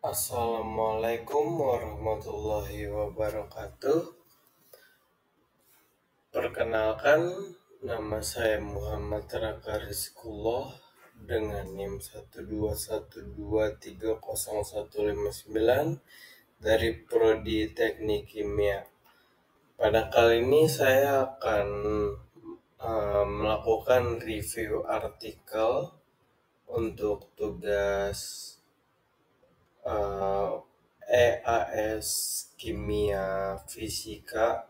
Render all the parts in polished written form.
Assalamualaikum warahmatullahi wabarakatuh. Perkenalkan, nama saya Muhammad Raka Rizkullah dengan NIM 121230159 dari Prodi Teknik Kimia. Pada kali ini saya akan melakukan review artikel untuk tugas EAS Kimia Fisika.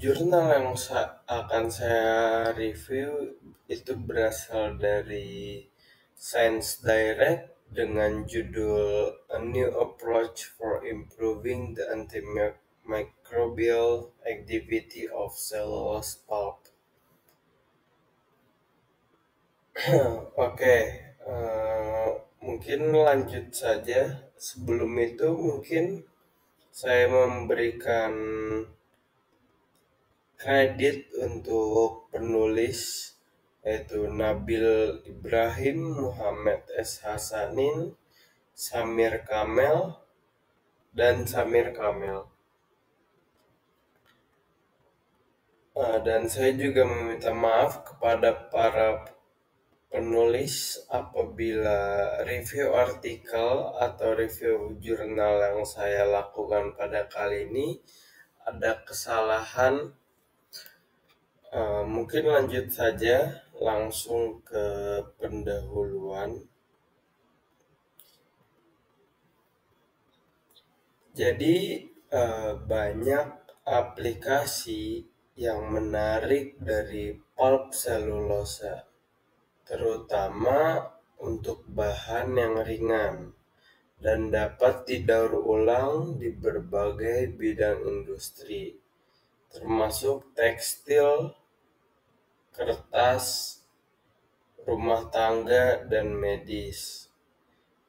Jurnal yang akan saya review itu berasal dari Science Direct dengan judul A New Approach for Improving the Antimicrobial Activity of Cellulose Pulp. Oke, mungkin lanjut saja. Sebelum itu mungkin saya memberikan kredit untuk penulis, yaitu Nabil Ibrahim, Muhammad S. Hasanin, Samir Kamel, dan Samir Kamel. Dan saya juga meminta maaf kepada para penulis apabila review artikel atau review jurnal yang saya lakukan pada kali ini ada kesalahan. Mungkin lanjut saja langsung ke pendahuluan. Jadi banyak aplikasi yang menarik dari pulp selulosa, terutama untuk bahan yang ringan dan dapat didaur ulang di berbagai bidang industri, termasuk tekstil, kertas, rumah tangga, dan medis.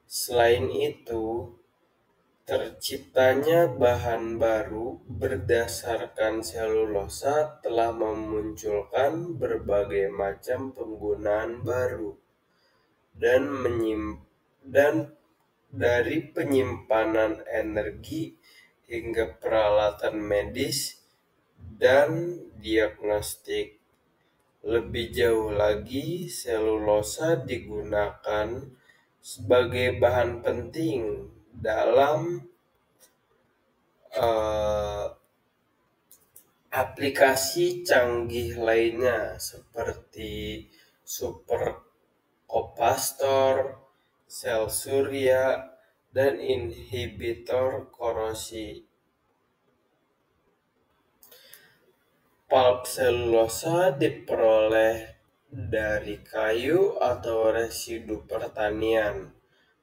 Selain itu, terciptanya bahan baru berdasarkan selulosa telah memunculkan berbagai macam penggunaan baru dan dari penyimpanan energi hingga peralatan medis dan diagnostik. Lebih jauh lagi, selulosa digunakan sebagai bahan penting dalam aplikasi canggih lainnya seperti supercapacitor, sel surya, dan inhibitor korosi. Pulp selulosa diperoleh dari kayu atau residu pertanian,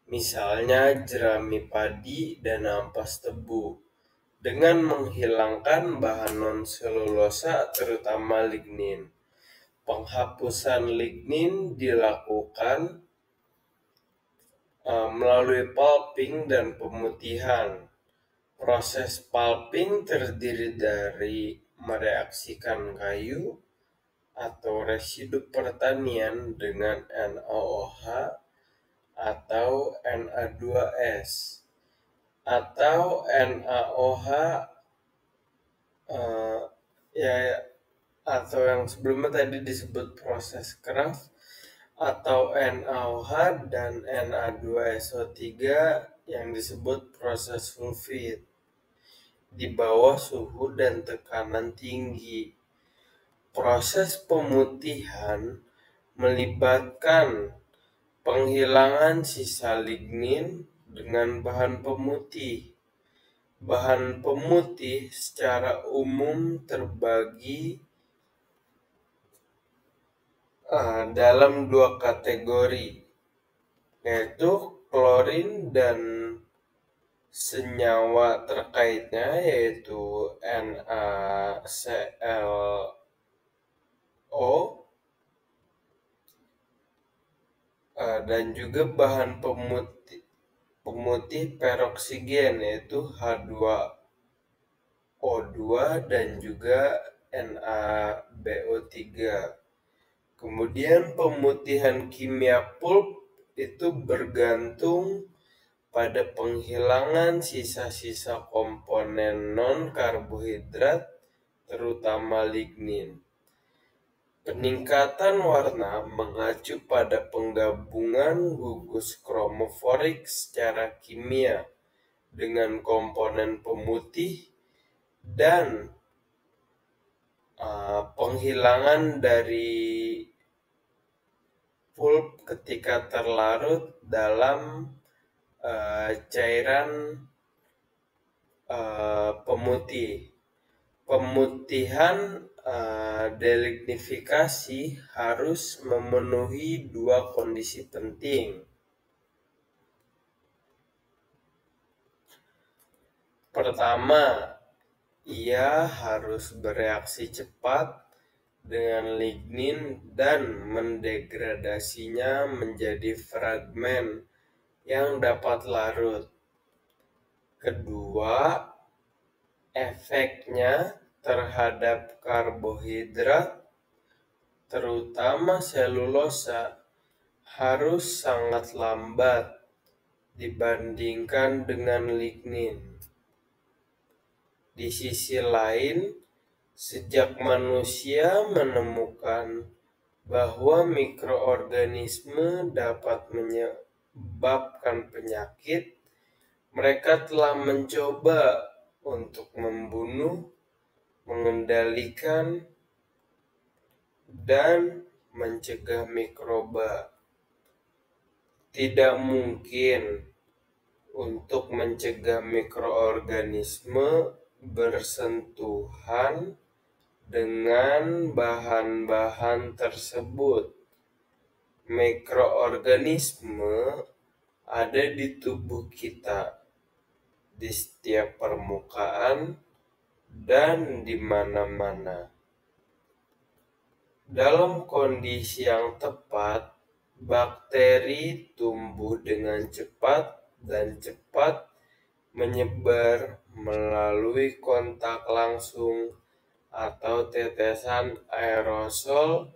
misalnya jerami padi dan ampas tebu, dengan menghilangkan bahan non-selulosa terutama lignin. Penghapusan lignin dilakukan melalui pulping dan pemutihan. Proses pulping terdiri dari mereaksikan kayu atau residu pertanian dengan NaOH atau Na2S atau NaOH atau yang sebelumnya tadi disebut proses Kraft, atau NaOH dan Na2SO3 yang disebut proses sulfit di bawah suhu dan tekanan tinggi. Proses pemutihan melibatkan penghilangan sisa lignin dengan bahan pemutih. Bahan pemutih secara umum terbagi dalam dua kategori, yaitu klorin dan senyawa terkaitnya, yaitu NaClO, dan juga bahan pemutih peroksigen, yaitu H2O2 dan juga NaBO3. Kemudian pemutihan kimia pulp itu bergantung pada penghilangan sisa-sisa komponen non-karbohidrat, terutama lignin. Peningkatan warna mengacu pada penggabungan gugus kromoforik secara kimia dengan komponen pemutih dan penghilangan dari pulp ketika terlarut dalam cairan pemutih. Pemutihan delignifikasi harus memenuhi dua kondisi penting. Pertama, ia harus bereaksi cepat dengan lignin dan mendegradasinya menjadi fragmen yang dapat larut. Kedua, efeknya terhadap karbohidrat, terutama selulosa, harus sangat lambat dibandingkan dengan lignin. Di sisi lain, sejak manusia menemukan bahwa mikroorganisme dapat menyebabkan penyakit, mereka telah mencoba untuk membunuh, mengendalikan, dan mencegah mikroba. Tidak mungkin untuk mencegah mikroorganisme bersentuhan dengan bahan-bahan tersebut. Mikroorganisme ada di tubuh kita, di setiap permukaan, dan di mana-mana. Dalam kondisi yang tepat, bakteri tumbuh dengan cepat dan cepat menyebar melalui kontak langsung atau tetesan aerosol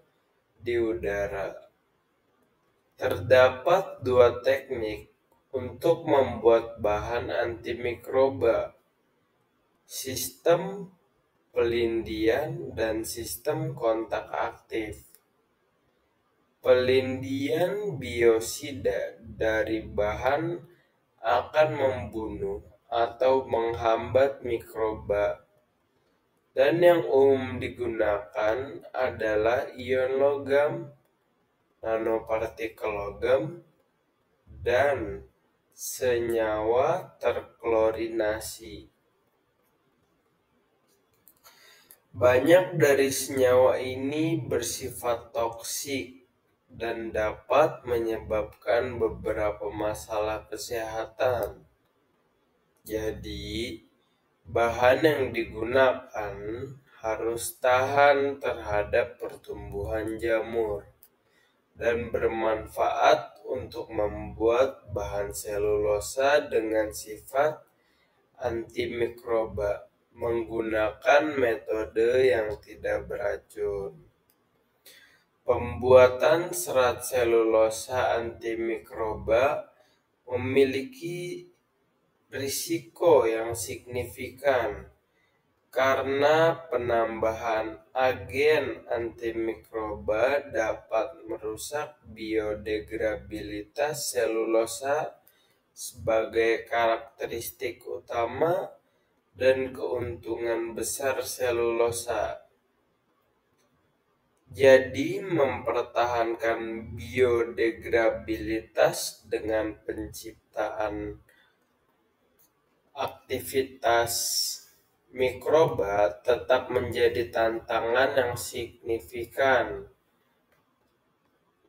di udara. Terdapat dua teknik untuk membuat bahan antimikroba: sistem pelindian dan sistem kontak aktif. Pelindian biosida dari bahan akan membunuh atau menghambat mikroba, dan yang umum digunakan adalah ion logam, nanopartikel logam, dan senyawa terklorinasi. Banyak dari senyawa ini bersifat toksik dan dapat menyebabkan beberapa masalah kesehatan. Jadi, bahan yang digunakan harus tahan terhadap pertumbuhan jamur dan bermanfaat untuk membuat bahan selulosa dengan sifat antimikroba menggunakan metode yang tidak beracun. Pembuatan serat selulosa antimikroba memiliki risiko yang signifikan karena penambahan agen antimikroba dapat merusak biodegradabilitas selulosa sebagai karakteristik utama dan keuntungan besar selulosa. Jadi, mempertahankan biodegradabilitas dengan penciptaan aktivitas mikroba tetap menjadi tantangan yang signifikan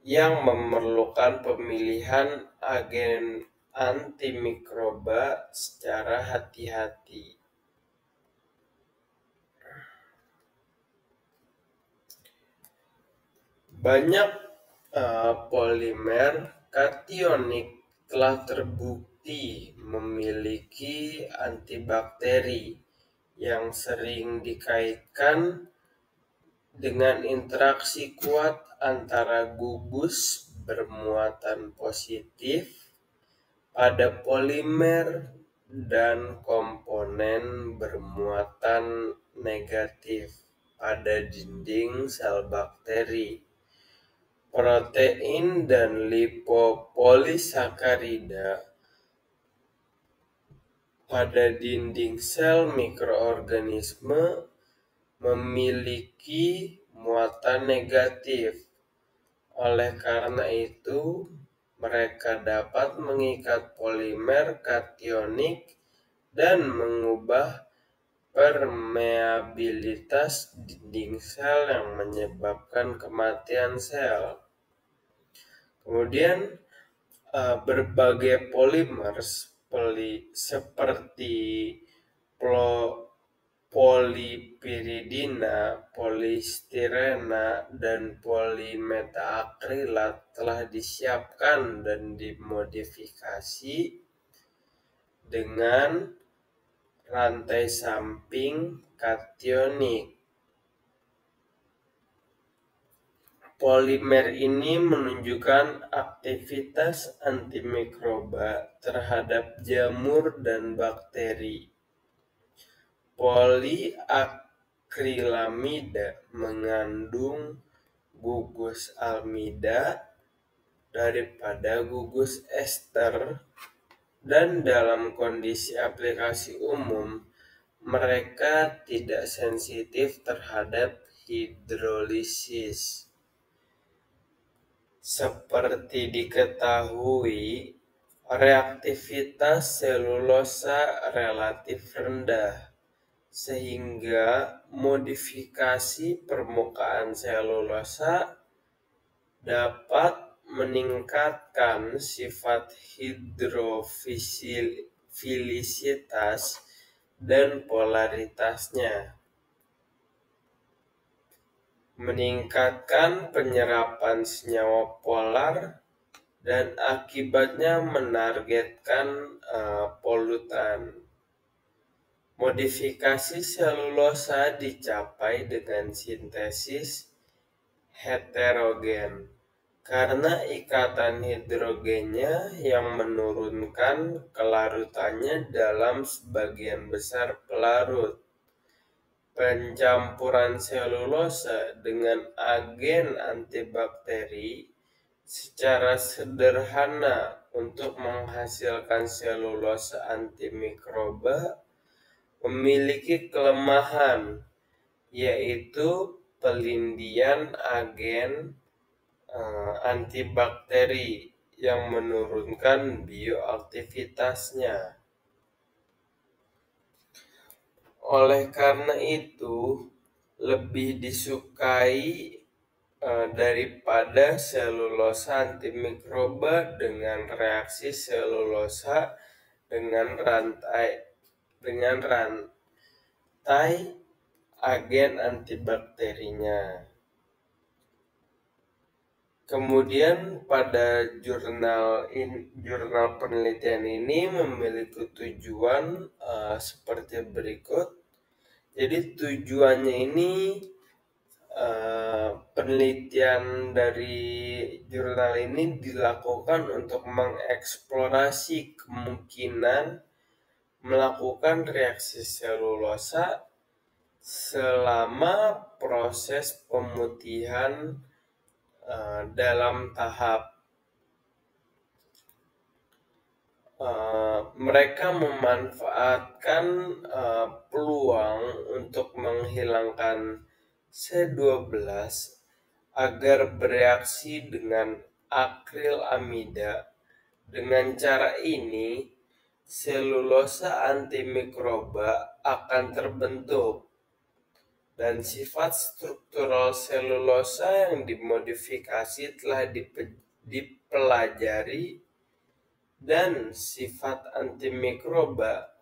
yang memerlukan pemilihan agen antimikroba secara hati-hati. Banyak polimer kationik telah terbukti memiliki antibakteri yang sering dikaitkan dengan interaksi kuat antara gugus bermuatan positif pada polimer dan komponen bermuatan negatif pada dinding sel bakteri. Protein dan lipopolisakarida pada dinding sel mikroorganisme memiliki muatan negatif. Oleh karena itu, mereka dapat mengikat polimer kationik dan mengubah permeabilitas dinding sel yang menyebabkan kematian sel. Kemudian berbagai polimer seperti polipiridina, polistirena, dan polimetakrilat telah disiapkan dan dimodifikasi dengan rantai samping kationik. Polimer ini menunjukkan aktivitas antimikroba terhadap jamur dan bakteri. Poliakrilamida mengandung gugus almida daripada gugus ester, dan dalam kondisi aplikasi umum mereka tidak sensitif terhadap hidrolisis. Seperti diketahui, reaktivitas selulosa relatif rendah, sehingga modifikasi permukaan selulosa dapat meningkatkan sifat hidrofilisitas dan polaritasnya, meningkatkan penyerapan senyawa polar, dan akibatnya menargetkan polutan. Modifikasi selulosa dicapai dengan sintesis heterogen karena ikatan hidrogennya yang menurunkan kelarutannya dalam sebagian besar pelarut. Pencampuran selulosa dengan agen antibakteri secara sederhana untuk menghasilkan selulosa antimikroba memiliki kelemahan, yaitu pelindian agen antibakteri yang menurunkan bioaktivitasnya. Oleh karena itu, lebih disukai daripada selulosa antimikroba dengan reaksi selulosa dengan rantai agen antibakterinya. Kemudian pada jurnal penelitian ini memiliki tujuan seperti berikut. Jadi tujuannya ini penelitian dari jurnal ini dilakukan untuk mengeksplorasi kemungkinan melakukan reaksi selulosa selama proses pemutihan dalam tahap. Mereka memanfaatkan peluang untuk menghilangkan C12 agar bereaksi dengan akrilamida. Dengan cara ini, selulosa antimikroba akan terbentuk, dan sifat struktural selulosa yang dimodifikasi telah dipelajari, dan sifat antimikroba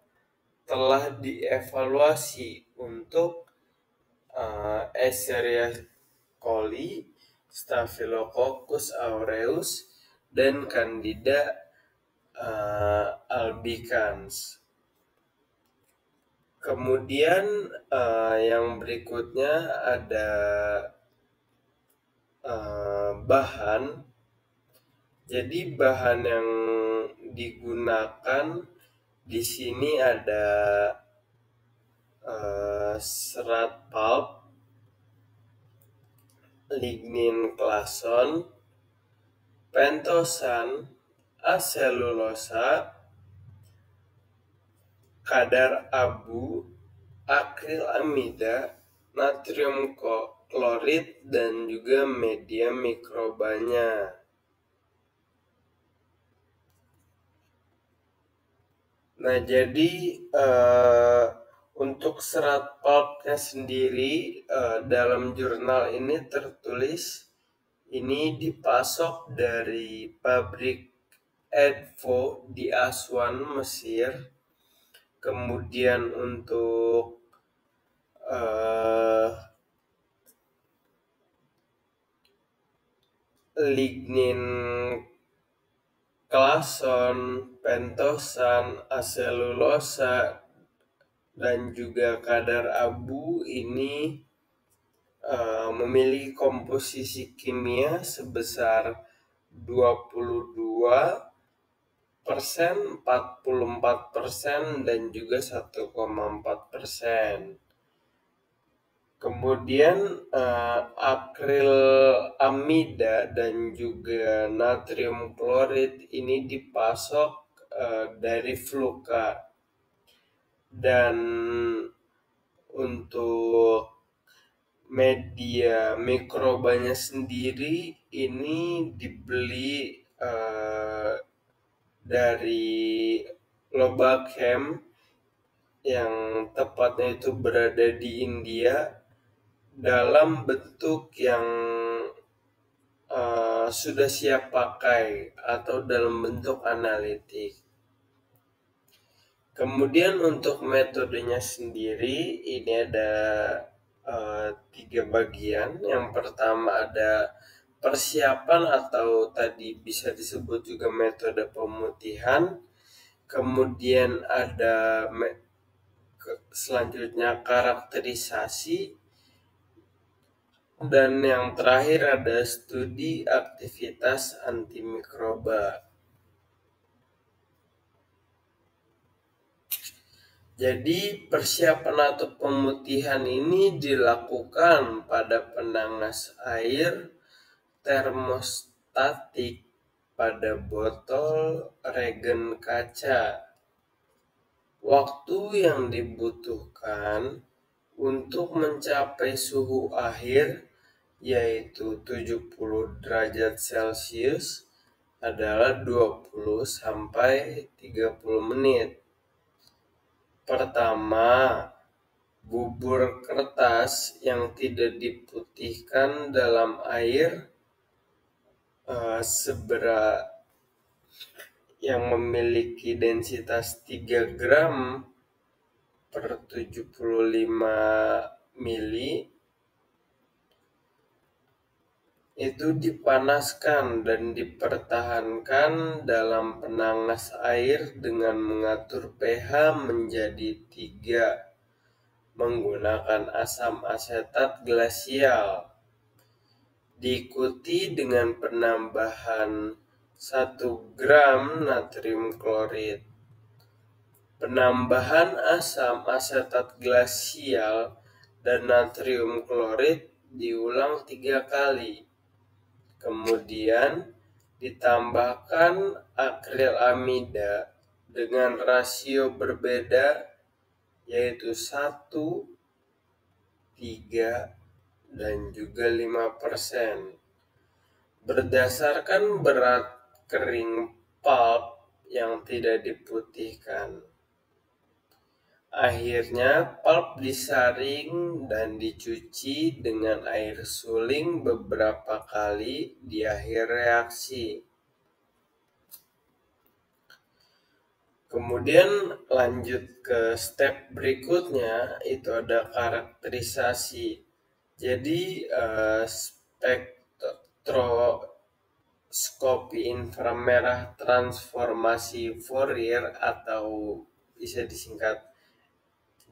telah dievaluasi untuk Escherichia coli, Staphylococcus aureus, dan Candida albicans. Kemudian yang berikutnya ada bahan Jadi bahan yang digunakan di sini ada serat pulp, lignin klason, pentosan, aselulosa, kadar abu, akrilamida, natrium klorid, dan juga media mikrobanya. Nah, jadi untuk serat pulpnya sendiri dalam jurnal ini tertulis ini dipasok dari pabrik Edvo di Aswan, Mesir. Kemudian untuk lignin klason, pentosan, aselulosa, dan juga kadar abu ini memiliki komposisi kimia sebesar 22%, 44%, dan juga 1,4%. Kemudian akrilamida dan juga natrium klorid ini dipasok dari Fluka. Dan untuk media mikrobanya sendiri ini dibeli dari Lobachem yang tepatnya itu berada di India dalam bentuk yang sudah siap pakai atau dalam bentuk analitik. Kemudian untuk metodenya sendiri ini ada 3 bagian. Yang pertama ada persiapan atau tadi bisa disebut juga metode pemutihan. Kemudian ada selanjutnya karakterisasi. Dan yang terakhir ada studi aktivitas antimikroba. Jadi persiapan atau pemutihan ini dilakukan pada penanas air termostatik pada botol regen kaca. Waktu yang dibutuhkan untuk mencapai suhu akhir yaitu 70 derajat Celcius adalah 20 sampai 30 menit. Pertama, bubur kertas yang tidak diputihkan dalam air yang memiliki densitas 3 gram per 75 mili itu dipanaskan dan dipertahankan dalam penanas air dengan mengatur pH menjadi 3 menggunakan asam asetat glasial, diikuti dengan penambahan 1 gram natrium klorid. Penambahan asam asetat glasial dan natrium klorid diulang 3 kali. Kemudian ditambahkan akrilamida dengan rasio berbeda yaitu 1, 3, dan juga 5%. Berdasarkan berat kering pulp yang tidak diputihkan. Akhirnya pulp disaring dan dicuci dengan air suling beberapa kali di akhir reaksi. Kemudian lanjut ke step berikutnya, itu ada karakterisasi. Jadi spektroskopi inframerah transformasi Fourier atau bisa disingkat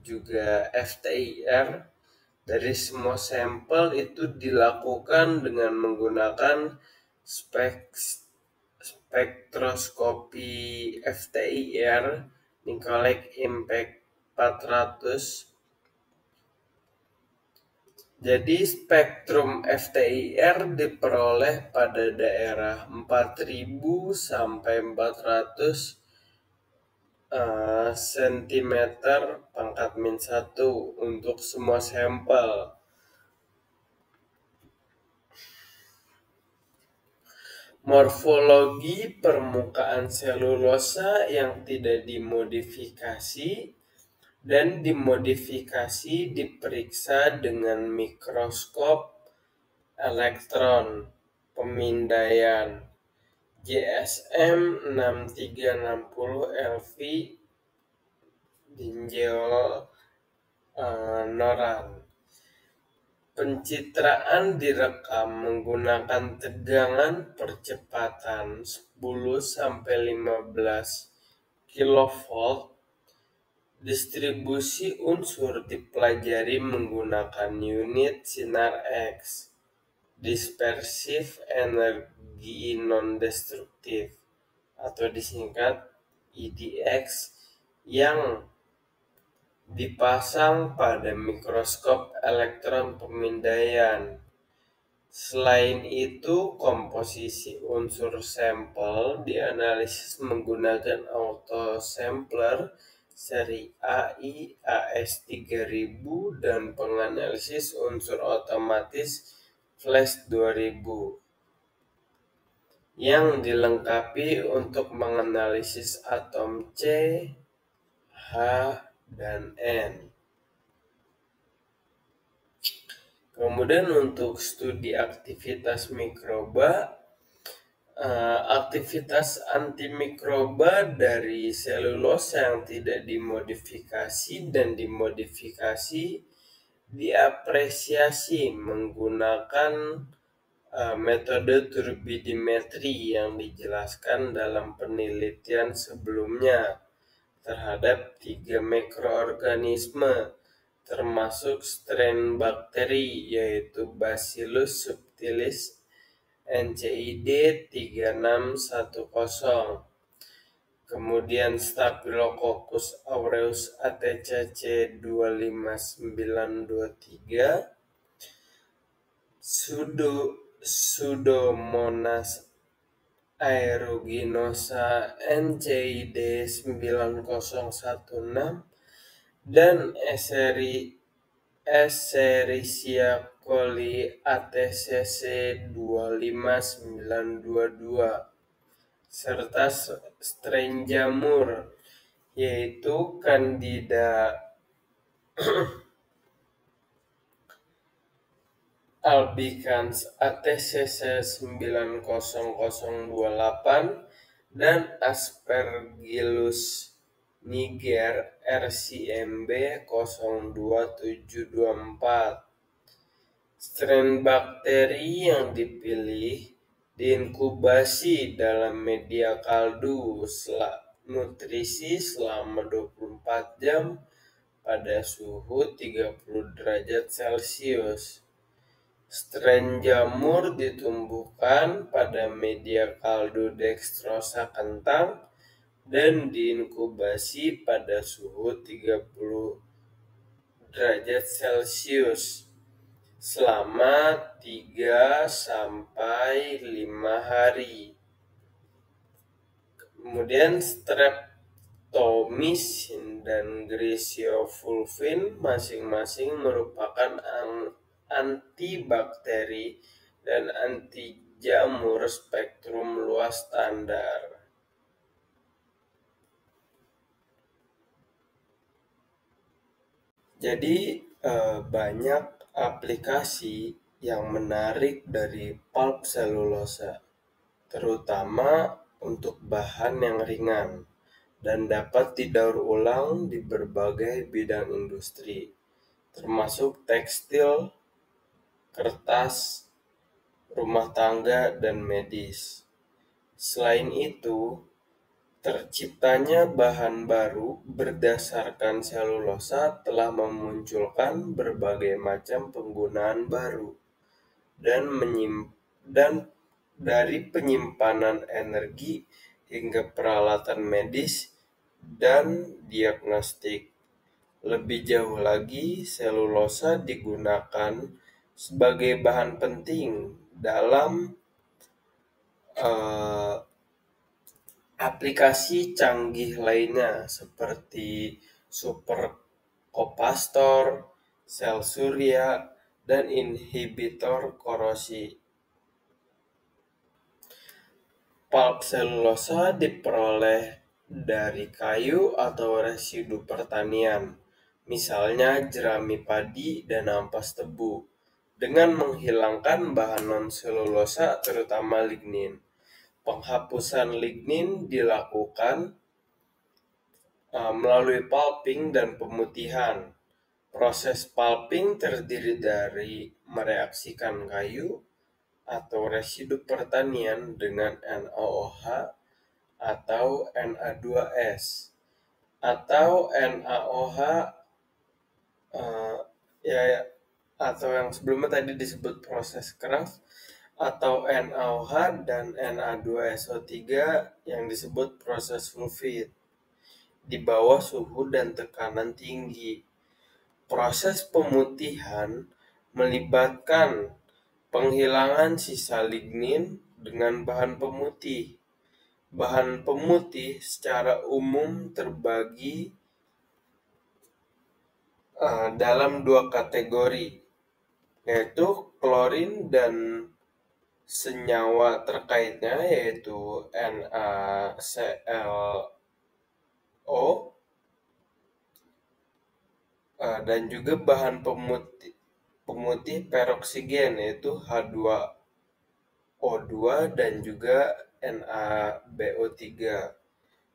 juga FTIR dari semua sampel itu dilakukan dengan menggunakan spektroskopi FTIR Nicolaic Impact 400. Jadi spektrum FTIR diperoleh pada daerah 4000 sampai 400 cm pangkat -1 untuk semua sampel. Morfologi permukaan selulosa yang tidak dimodifikasi dan dimodifikasi diperiksa dengan mikroskop elektron pemindaian JSM 6360 LV Dinjeol Noran. Pencitraan direkam menggunakan tegangan percepatan 10-15 kV. Distribusi unsur dipelajari menggunakan unit sinar X, dispersif energi non-destruktif, atau disingkat EDX, yang dipasang pada mikroskop elektron pemindaian. Selain itu, komposisi unsur sampel dianalisis menggunakan autosampler seri AI AS3000 dan penganalisis unsur otomatis Flash 2000 yang dilengkapi untuk menganalisis atom C, H, dan N. Kemudian untuk studi aktivitas mikroba, aktivitas antimikroba dari selulosa yang tidak dimodifikasi dan dimodifikasi diapresiasi menggunakan metode turbidimetri yang dijelaskan dalam penelitian sebelumnya terhadap 3 mikroorganisme termasuk strain bakteri yaitu Bacillus subtilis NCID 3610, kemudian Staphylococcus aureus ATCC 25923, Pseudomonas aeruginosa NCID 9016, dan Escherichia coli ATCC 25922, serta strain jamur yaitu Candida albicans ATCC 90028 dan Aspergillus niger RCMB 02724. Strain bakteri yang dipilih diinkubasi dalam media kaldu nutrisi selama 24 jam pada suhu 30 derajat Celcius. Strain jamur ditumbuhkan pada media kaldu dextrosa kentang dan diinkubasi pada suhu 30 derajat Celcius selama 3-5 hari. Kemudian streptomycin dan griseofulvin masing-masing merupakan antibakteri dan anti jamur spektrum luas standar. Jadi banyak aplikasi yang menarik dari pulp selulosa, terutama untuk bahan yang ringan dan dapat didaur ulang di berbagai bidang industri, termasuk tekstil, kertas, rumah tangga, dan medis. Selain itu, terciptanya bahan baru berdasarkan selulosa telah memunculkan berbagai macam penggunaan baru dan dari penyimpanan energi hingga peralatan medis dan diagnostik. Lebih jauh lagi, selulosa digunakan sebagai bahan penting dalam eh, aplikasi canggih lainnya seperti supercapacitor, sel surya, dan inhibitor korosi. Pulp selulosa diperoleh dari kayu atau residu pertanian, misalnya jerami padi dan ampas tebu, dengan menghilangkan bahan non-selulosa terutama lignin. Penghapusan lignin dilakukan melalui pulping dan pemutihan. Proses pulping terdiri dari mereaksikan kayu atau residu pertanian dengan NaOH atau Na2S atau NaOH eh, ya atau yang sebelumnya tadi disebut proses Kraft atau NaOH dan Na2SO3 yang disebut proses sulfit di bawah suhu dan tekanan tinggi. Proses pemutihan melibatkan penghilangan sisa lignin dengan bahan pemutih. Bahan pemutih secara umum terbagi dalam dua kategori, yaitu klorin dan senyawa terkaitnya, yaitu NaClO, dan juga bahan pemutih peroksigen, yaitu H2O2 dan juga NaBO3.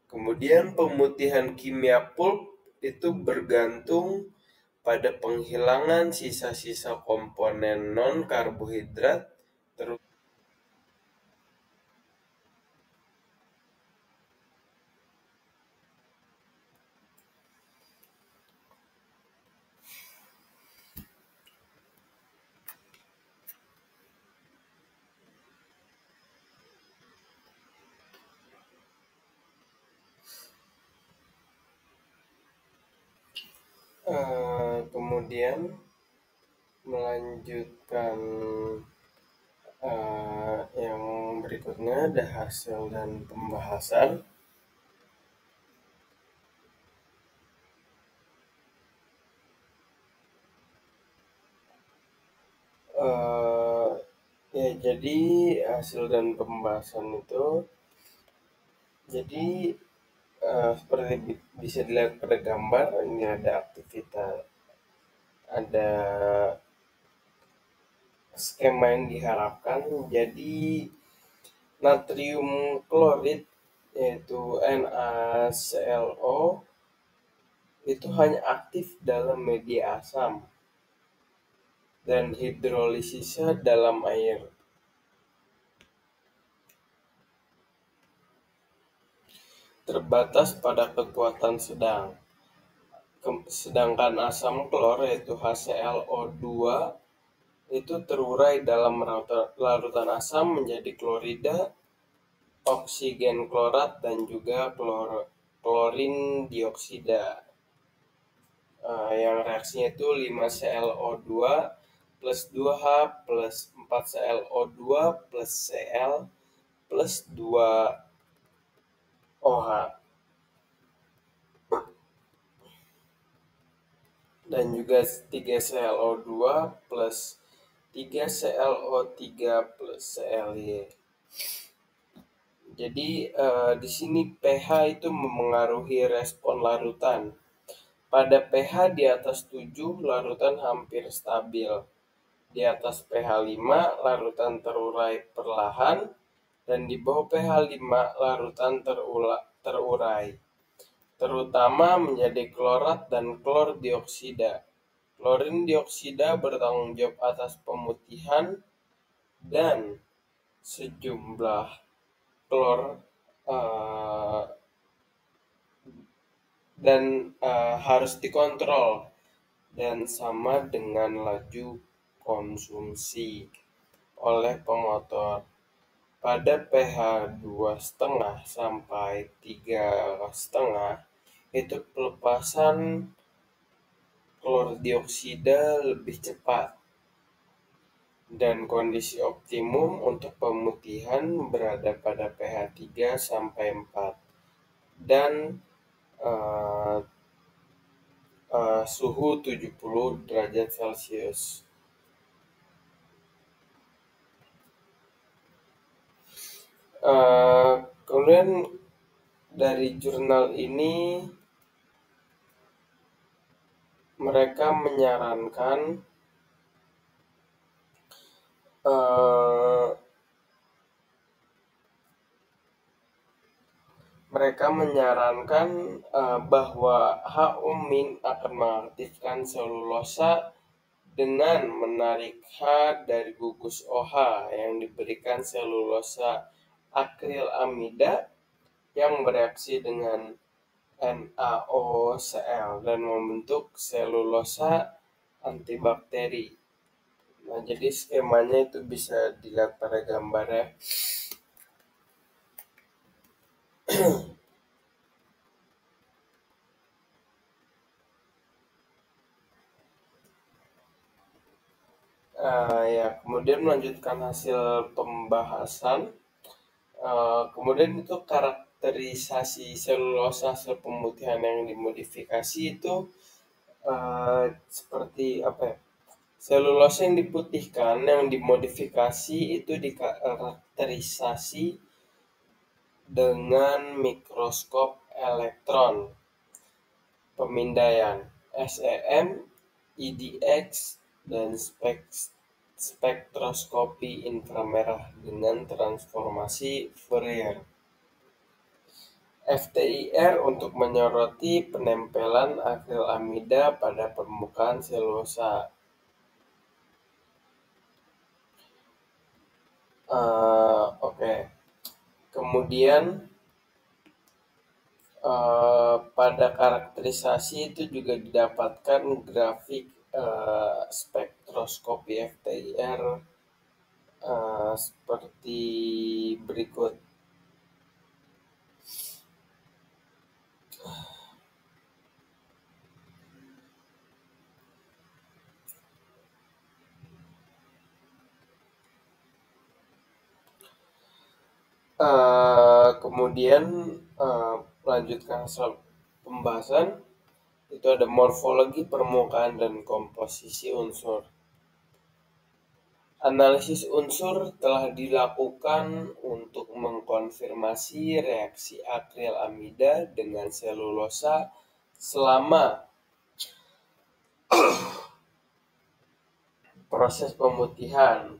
Kemudian pemutihan kimia pulp itu bergantung pada penghilangan sisa-sisa komponen non-karbohidrat. Kemudian melanjutkan yang berikutnya ada hasil dan pembahasan. Ya, jadi hasil dan pembahasan itu, jadi seperti bisa dilihat pada gambar, ini ada aktivitas, ada skema yang diharapkan. Jadi natrium klorid, yaitu NaClO, itu hanya aktif dalam media asam dan hidrolisisnya dalam air. Terbatas pada kekuatan sedang. Sedangkan asam klor, yaitu HClO2, itu terurai dalam larutan asam menjadi klorida, oksigen klorat, dan juga klorin dioksida. Yang reaksinya itu 5ClO2 plus 2H plus 4ClO2 plus Cl plus 2OH. Dan juga 3ClO2 plus 3ClO3 plus Cly. Jadi di sini pH itu memengaruhi respon larutan. Pada pH di atas 7, larutan hampir stabil. Di atas pH 5, larutan terurai perlahan, dan di bawah pH 5, larutan terurai, terutama menjadi klorat dan klor dioksida. Klorin dioksida bertanggung jawab atas pemutihan dan sejumlah klor dan harus dikontrol dan sama dengan laju konsumsi oleh pemotor. pada pH 2,5 sampai 3,5 itu pelepasan klor dioksida lebih cepat, dan kondisi optimum untuk pemutihan berada pada pH 3 sampai 4 dan suhu 70 derajat Celcius. Kemudian dari jurnal ini mereka menyarankan bahwa H-umin akan mengaktifkan selulosa dengan menarik H dari gugus OH yang diberikan selulosa akrilamida yang bereaksi dengan NaOCl dan membentuk selulosa antibakteri. Nah, jadi skemanya itu bisa dilihat pada gambarnya. Ya, kemudian melanjutkan hasil pembahasan. Kemudian itu karakterisasi selulosa hasil pemutihan yang dimodifikasi itu seperti apa ya? Selulosa yang diputihkan, yang dimodifikasi itu dikarakterisasi dengan mikroskop elektron pemindaian SEM, EDX, dan spektroskopi inframerah dengan transformasi Fourier. FTIR untuk menyoroti penempelan akrilamida pada permukaan selulosa. Kemudian pada karakterisasi itu juga didapatkan grafik spektroskopi FTIR seperti berikut. Kemudian melanjutkan pembahasan itu ada morfologi permukaan dan komposisi unsur. Analisis unsur telah dilakukan untuk mengkonfirmasi reaksi akrilamida dengan selulosa selama proses pemutihan.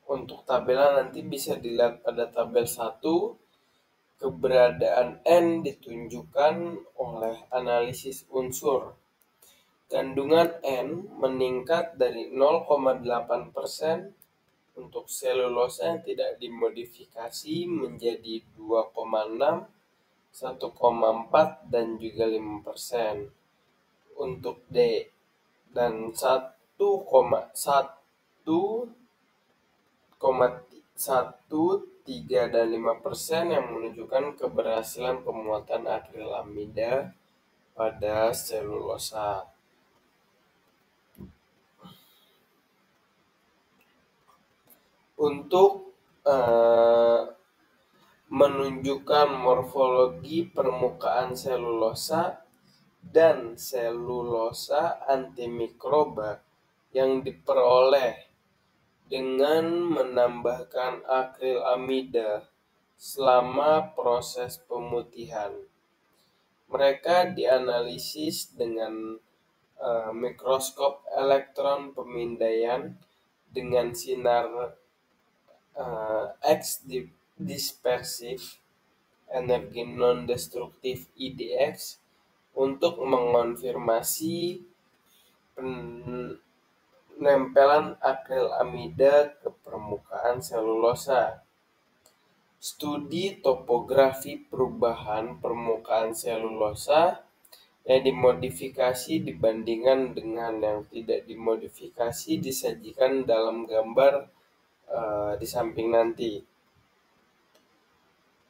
Untuk tabelnya nanti bisa dilihat pada tabel 1. Keberadaan N ditunjukkan oleh analisis unsur. Kandungan N meningkat dari 0,8% untuk selulosa yang tidak dimodifikasi menjadi 2,6, 1,4, dan juga 5%. Untuk D dan 1,1, 3, dan 5% yang menunjukkan keberhasilan pemuatan akrilamida pada selulosa. Untuk menunjukkan morfologi permukaan selulosa dan selulosa antimikroba yang diperoleh dengan menambahkan akrilamida selama proses pemutihan. Mereka dianalisis dengan mikroskop elektron pemindaian dengan sinar X dispersif energi non-destruktif EDX untuk mengonfirmasi penempelan akrilamida ke permukaan selulosa. Studi topografi perubahan permukaan selulosa yang dimodifikasi dibandingkan dengan yang tidak dimodifikasi disajikan dalam gambar di samping nanti.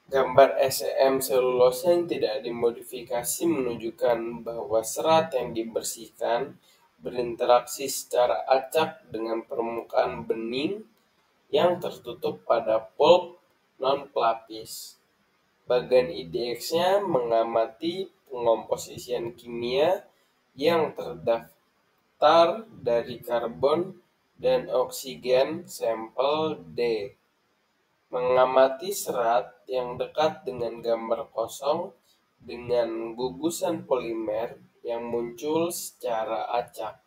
Gambar SEM selulosa yang tidak dimodifikasi menunjukkan bahwa serat yang dibersihkan berinteraksi secara acak dengan permukaan bening yang tertutup pada pulp non-pelapis. Bagian IDX-nya mengamati pengomposisian kimia yang terdaftar dari karbon dan oksigen sampel D. Mengamati serat yang dekat dengan gambar kosong dengan gugusan polimer yang muncul secara acak.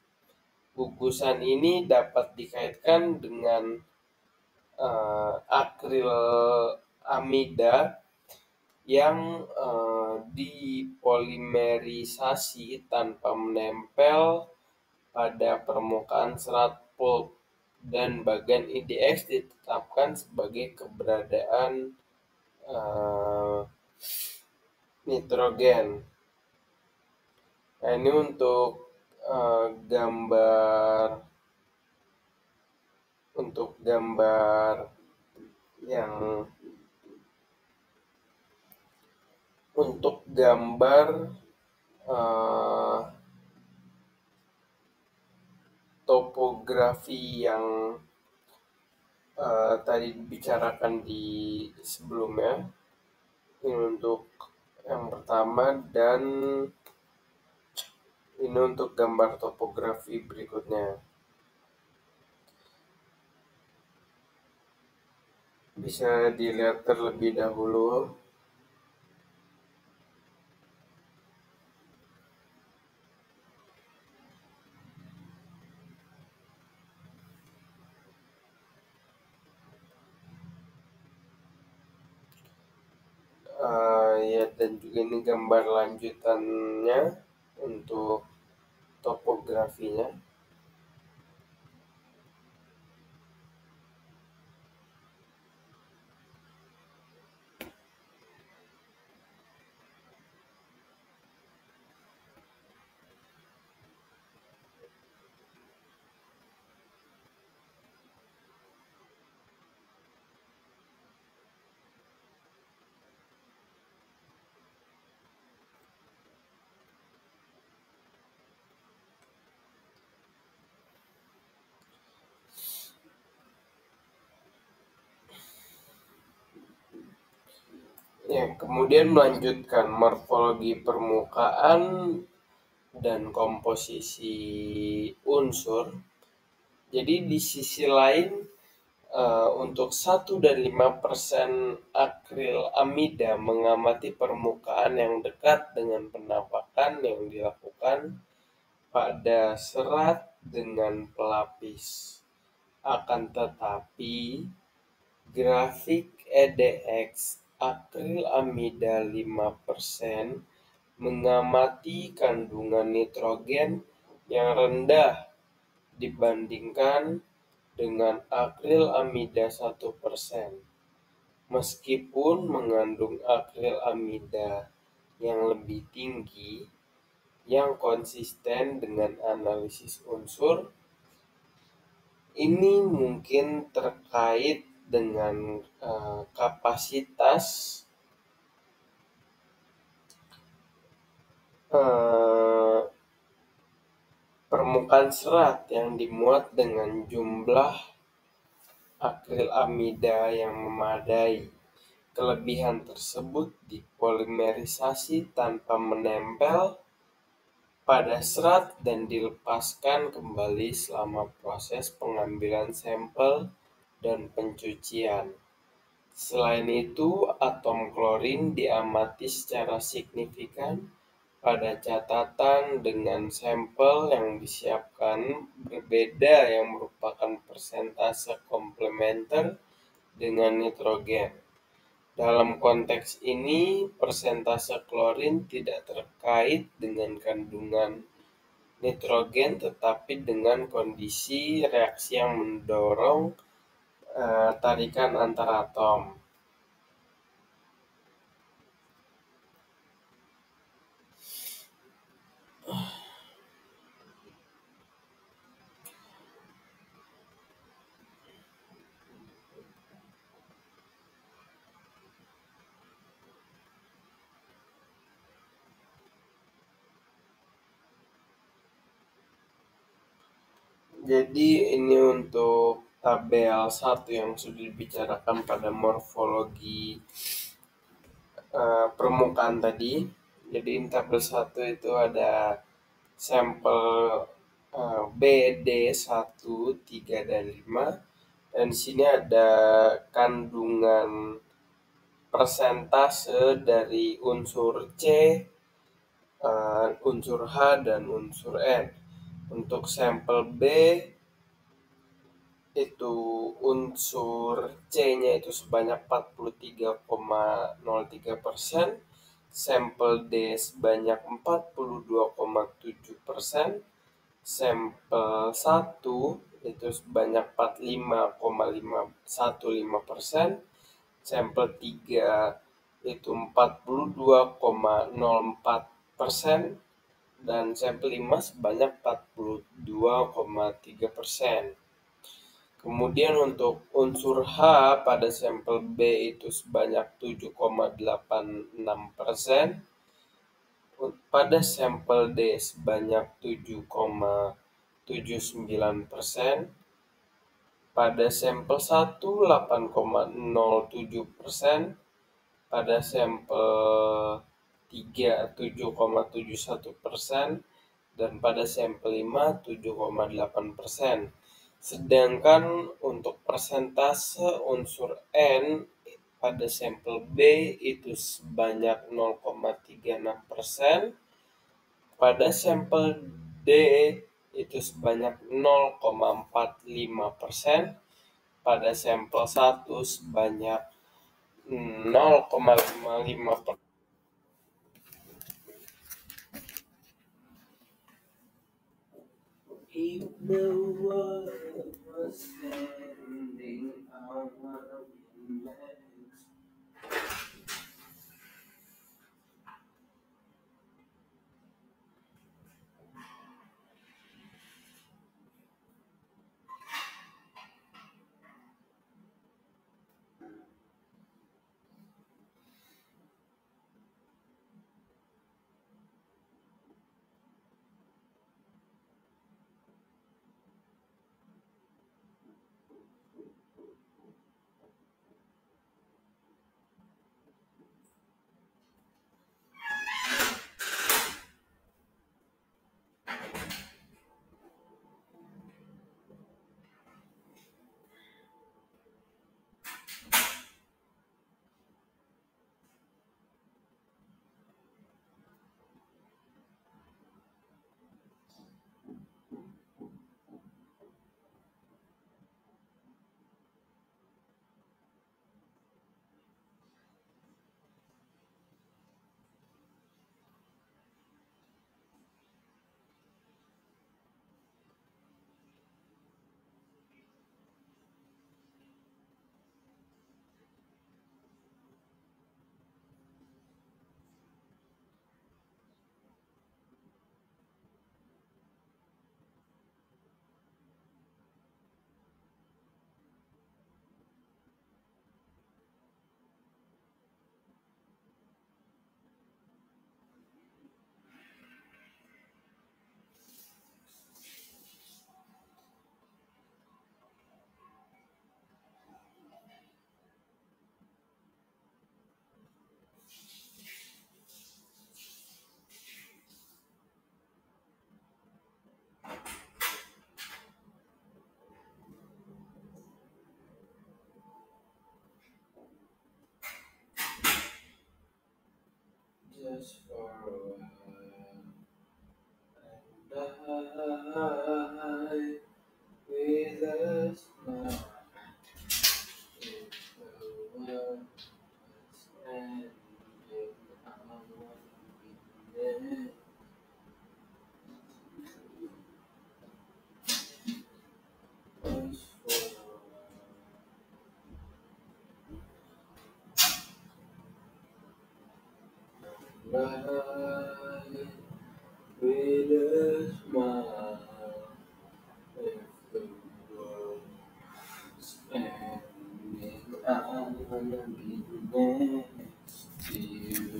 Gugusan ini dapat dikaitkan dengan akrilamida yang dipolimerisasi tanpa menempel pada permukaan serat pulp, dan bagian IDX ditetapkan sebagai keberadaan nitrogen. Nah, ini untuk gambar yang topografi yang tadi dibicarakan di sebelumnya. Ini untuk yang pertama, dan ini untuk gambar topografi berikutnya. Bisa dilihat terlebih dahulu. Ya, dan juga ini gambar lanjutannya untuk topografinya. Ya, kemudian melanjutkan morfologi permukaan dan komposisi unsur. Jadi di sisi lain, untuk 1 dan 5% akrilamida mengamati permukaan yang dekat dengan penampakan yang dilakukan pada serat dengan pelapis. Akan tetapi, grafik EDX akrilamida 5% mengamati kandungan nitrogen yang rendah dibandingkan dengan akrilamida 1%. Meskipun mengandung akrilamida yang lebih tinggi, yang konsisten dengan analisis unsur, ini mungkin terkait dengan kapasitas permukaan serat yang dimuat dengan jumlah akrilamida yang memadai. Kelebihan tersebut dipolimerisasi tanpa menempel pada serat dan dilepaskan kembali selama proses pengambilan sampel dan pencucian. Selain itu, atom klorin diamati secara signifikan pada catatan dengan sampel yang disiapkan berbeda yang merupakan persentase komplementer dengan nitrogen. Dalam konteks ini, persentase klorin tidak terkait dengan kandungan nitrogen, tetapi dengan kondisi reaksi yang mendorong tarikan antar atom. Jadi ini untuk tabel 1 yang sudah dibicarakan pada morfologi permukaan tadi. Jadi tabel 1 itu ada sampel B, D, 1, 3, dan 5. Dan di sini ada kandungan persentase dari unsur C, unsur H, dan unsur N. Untuk sampel B itu unsur C-nya itu sebanyak 43,03%, sampel D sebanyak 42,7%, sampel 1 itu sebanyak 45,15%, sampel 3 itu 42,04%, dan sampel 5 sebanyak 42,3%. Kemudian untuk unsur H pada sampel B itu sebanyak 7,86%, pada sampel D sebanyak 7,79%, pada sampel 1 8,07%, pada sampel 3 7,71%, dan pada sampel 5 7,8%. Sedangkan untuk persentase unsur N pada sampel B itu sebanyak 0,36%, pada sampel D itu sebanyak 0,45%, pada sampel 1 sebanyak 0,55%. If the world was standing on legs. Just for a while, and I with a smile. If the world was ending, I would be there. Just for a while, with a smile. If the world was ending, I wanna be next to you.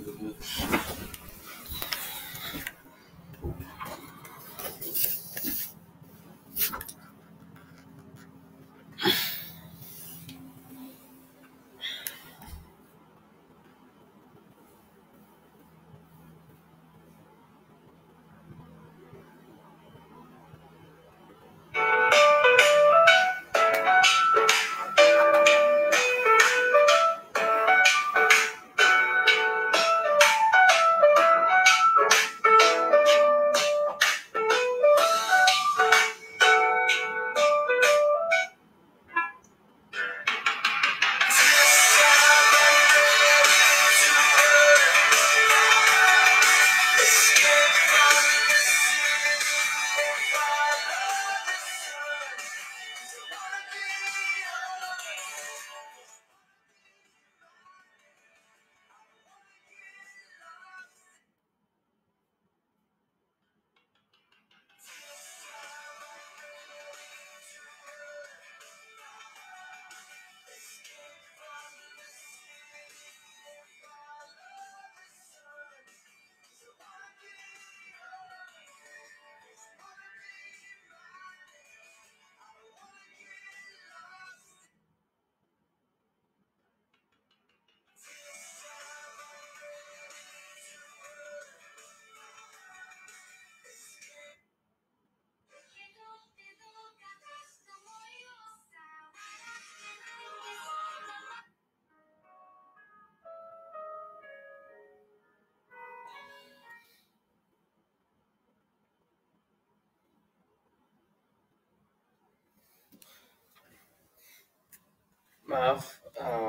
Maaf,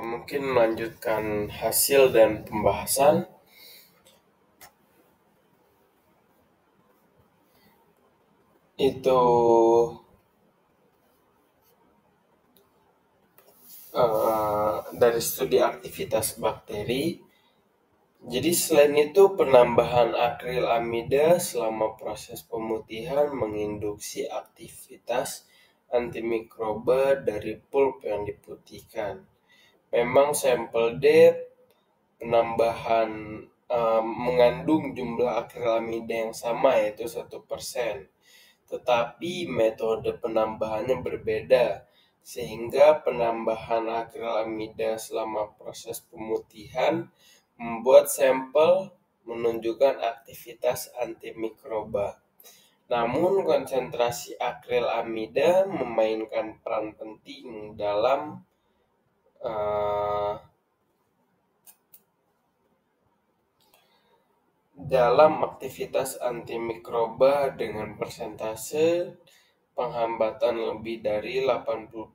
mungkin melanjutkan hasil dan pembahasan. Itu dari studi aktivitas bakteri. Jadi selain itu penambahan akrilamida selama proses pemutihan menginduksi aktivitas antimikroba dari pulp yang diputihkan. Memang sampel D penambahan mengandung jumlah akrilamida yang sama, yaitu 1%. Tetapi metode penambahannya berbeda, sehingga penambahan akrilamida selama proses pemutihan membuat sampel menunjukkan aktivitas antimikroba. Namun konsentrasi akrilamida memainkan peran penting dalam aktivitas antimikroba dengan persentase penghambatan lebih dari 80%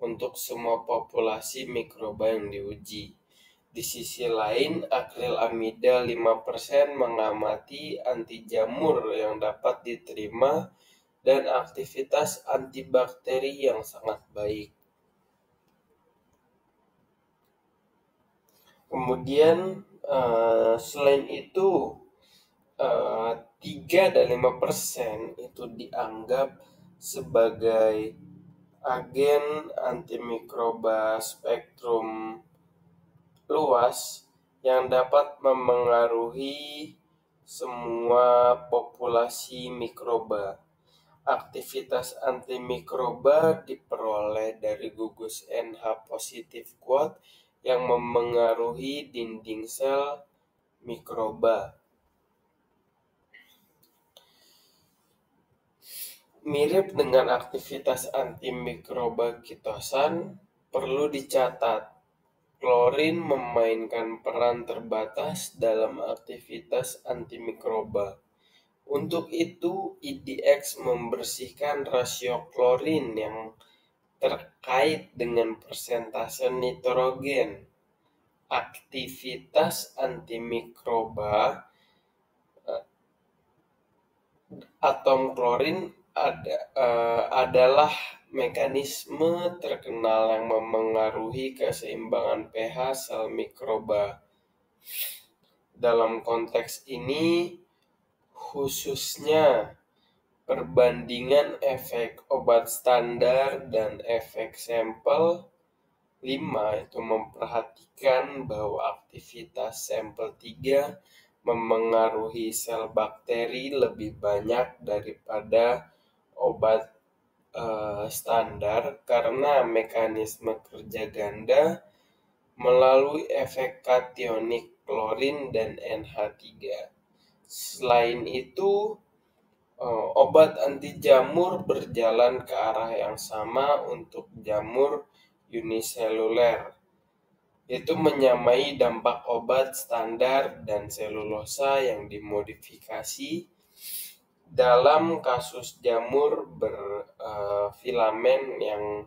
untuk semua populasi mikroba yang diuji. Di sisi lain, akrilamida 5% mengamati anti jamur yang dapat diterima dan aktivitas antibakteri yang sangat baik. Kemudian selain itu 3 dan 5% itu dianggap sebagai agen antimikroba spektrum luas yang dapat memengaruhi semua populasi mikroba. Aktivitas antimikroba diperoleh dari gugus NH positif kuat yang memengaruhi dinding sel mikroba. Mirip dengan aktivitas antimikroba kitosan, perlu dicatat, klorin memainkan peran terbatas dalam aktivitas antimikroba. Untuk itu, IDX membersihkan rasio klorin yang terkait dengan persentase nitrogen. Aktivitas antimikroba atom klorin adalah mekanisme terkenal yang memengaruhi keseimbangan pH sel mikroba. Dalam konteks ini, khususnya perbandingan efek obat standar dan efek sampel 5 itu memperhatikan bahwa aktivitas sampel 3 memengaruhi sel bakteri lebih banyak daripada obat standar karena mekanisme kerja ganda melalui efek kationik klorin dan NH3. Selain itu, obat anti jamur berjalan ke arah yang sama untuk jamur uniseluler. Itu menyamai dampak obat standar dan selulosa yang dimodifikasi dalam kasus jamur berfilamen yang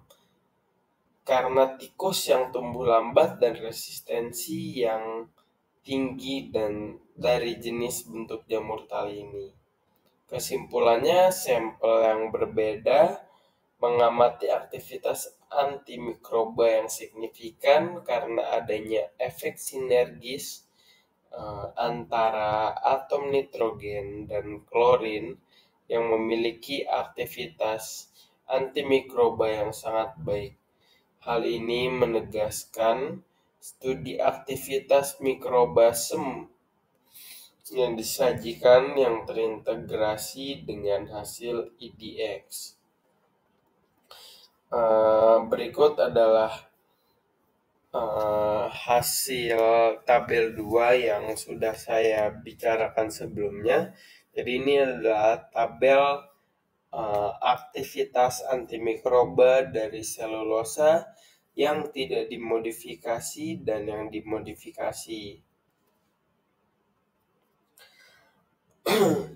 karena tikus yang tumbuh lambat dan resistensi yang tinggi dan dari jenis bentuk jamur tali ini. Kesimpulannya, sampel yang berbeda mengamati aktivitas antimikroba yang signifikan karena adanya efek sinergis antara atom nitrogen dan klorin yang memiliki aktivitas antimikroba yang sangat baik. Hal ini menegaskan studi aktivitas mikroba yang disajikan yang terintegrasi dengan hasil IDX. Berikut adalah hasil tabel 2 yang sudah saya bicarakan sebelumnya. Jadi ini adalah tabel aktivitas antimikroba dari selulosa yang tidak dimodifikasi dan yang dimodifikasi.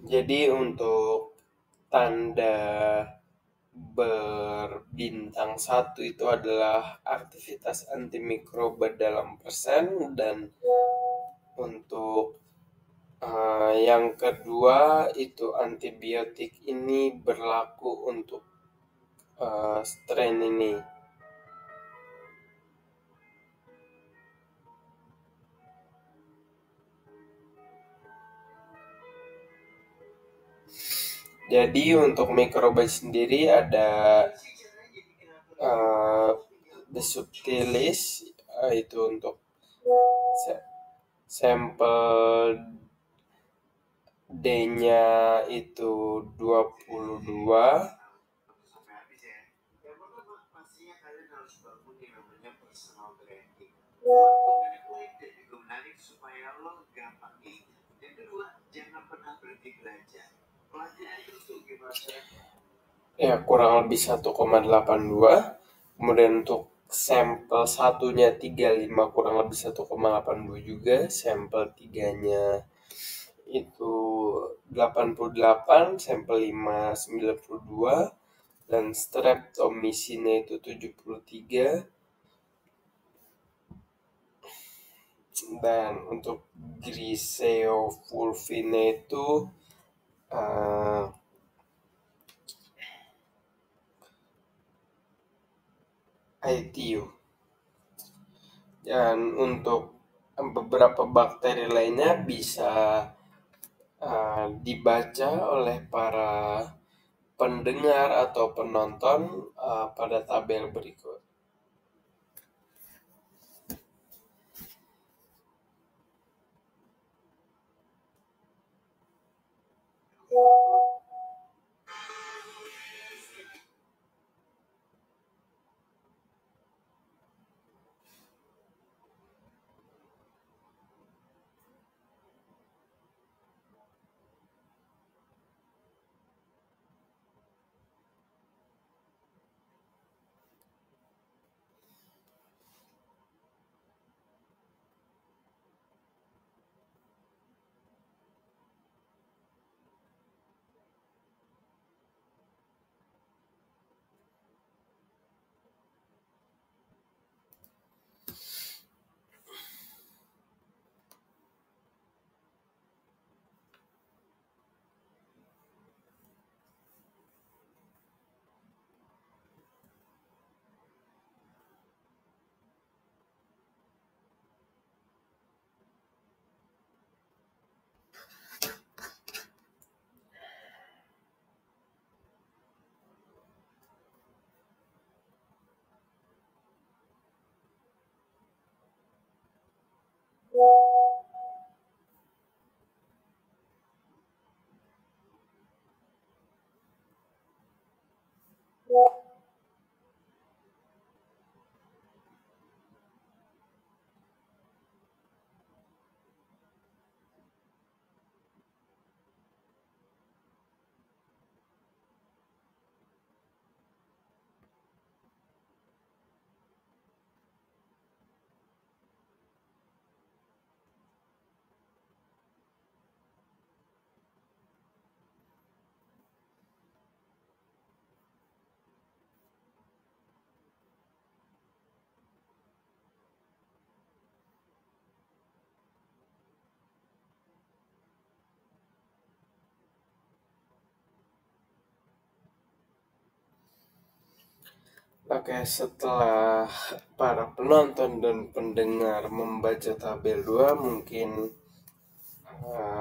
Jadi untuk tanda berbintang 1 itu adalah aktivitas antimikroba dalam persen, dan untuk yang kedua itu antibiotik ini berlaku untuk strain ini. Jadi untuk mikroba sendiri ada The Subtilis, itu untuk sampel D-nya itu 22. Ya, kurang lebih 1,82. Kemudian untuk sampel satunya 35, kurang lebih 1,82 juga. Sampel 3-nya itu 88, sampel 5 92, dan streptomycinnya itu 73. Dan untuk griseofulvinnya itu ITU. Dan untuk beberapa bakteri lainnya bisa dibaca oleh para pendengar atau penonton pada tabel berikut. Oke, setelah para penonton dan pendengar membaca tabel 2, mungkin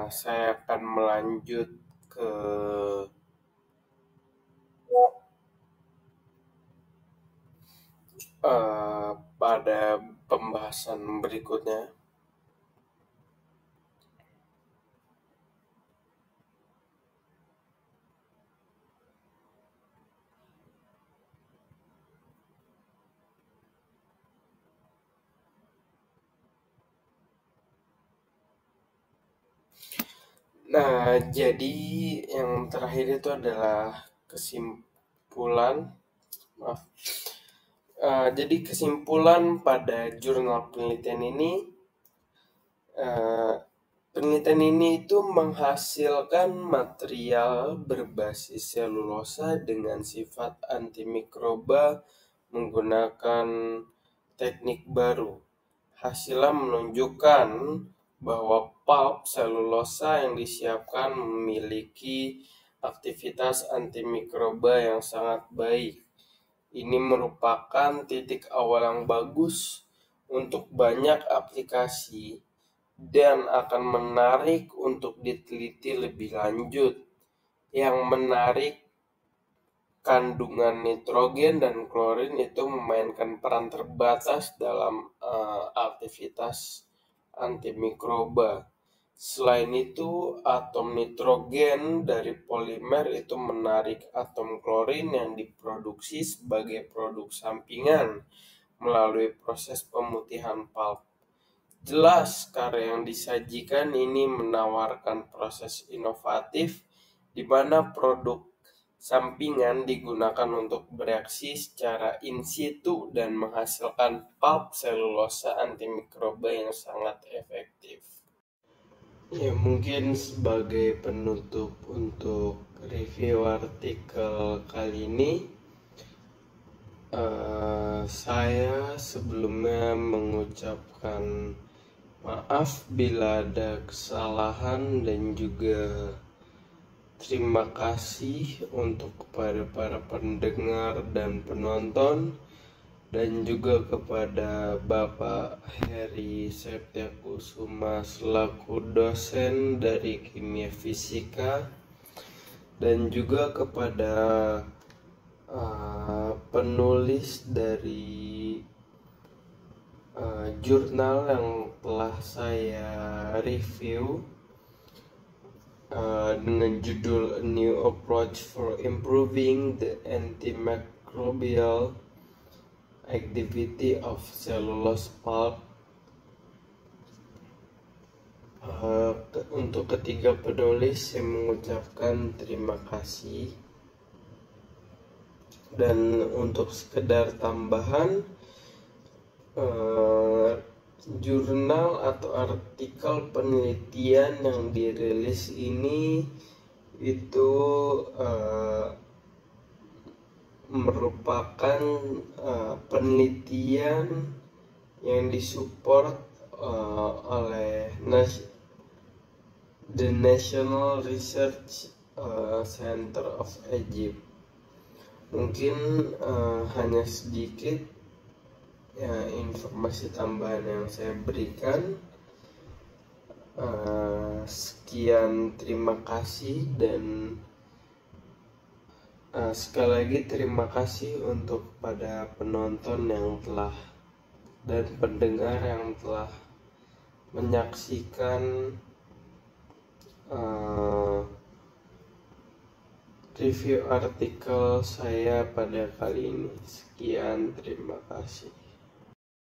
saya akan melanjut ke pada pembahasan berikutnya. Nah, jadi yang terakhir itu adalah kesimpulan. Maaf. Jadi kesimpulan pada jurnal penelitian ini, penelitian ini itu menghasilkan material berbasis selulosa dengan sifat antimikroba menggunakan teknik baru. Hasilnya menunjukkan bahwa pulp selulosa yang disiapkan memiliki aktivitas antimikroba yang sangat baik. Ini merupakan titik awal yang bagus untuk banyak aplikasi dan akan menarik untuk diteliti lebih lanjut. Yang menarik, kandungan nitrogen dan klorin itu memainkan peran terbatas dalam aktivitas antimikroba. Selain itu, atom nitrogen dari polimer itu menarik atom klorin yang diproduksi sebagai produk sampingan melalui proses pemutihan pulp. Jelas, karya yang disajikan ini menawarkan proses inovatif di mana produk sampingan digunakan untuk bereaksi secara in situ dan menghasilkan pulp selulosa antimikroba yang sangat efektif. Ya, mungkin sebagai penutup untuk review artikel kali ini, saya sebelumnya mengucapkan maaf bila ada kesalahan dan juga terima kasih untuk kepada para pendengar dan penonton, dan juga kepada Bapak Heri Septiakusuma selaku dosen dari kimia fisika, dan juga kepada penulis dari jurnal yang telah saya review dengan judul A New Approach for Improving the Antimicrobial Activity of Cellulose Pulp. Untuk ketiga penulis, saya mengucapkan terima kasih. Dan untuk sekedar tambahan, jurnal atau artikel penelitian yang dirilis ini itu merupakan penelitian yang disupport oleh the National Research Center of Egypt. Mungkin hanya sedikit ya informasi tambahan yang saya berikan. Sekian, terima kasih, dan sekali lagi terima kasih untuk pada penonton yang telah dan pendengar yang telah menyaksikan review artikel saya pada kali ini. Sekian, terima kasih.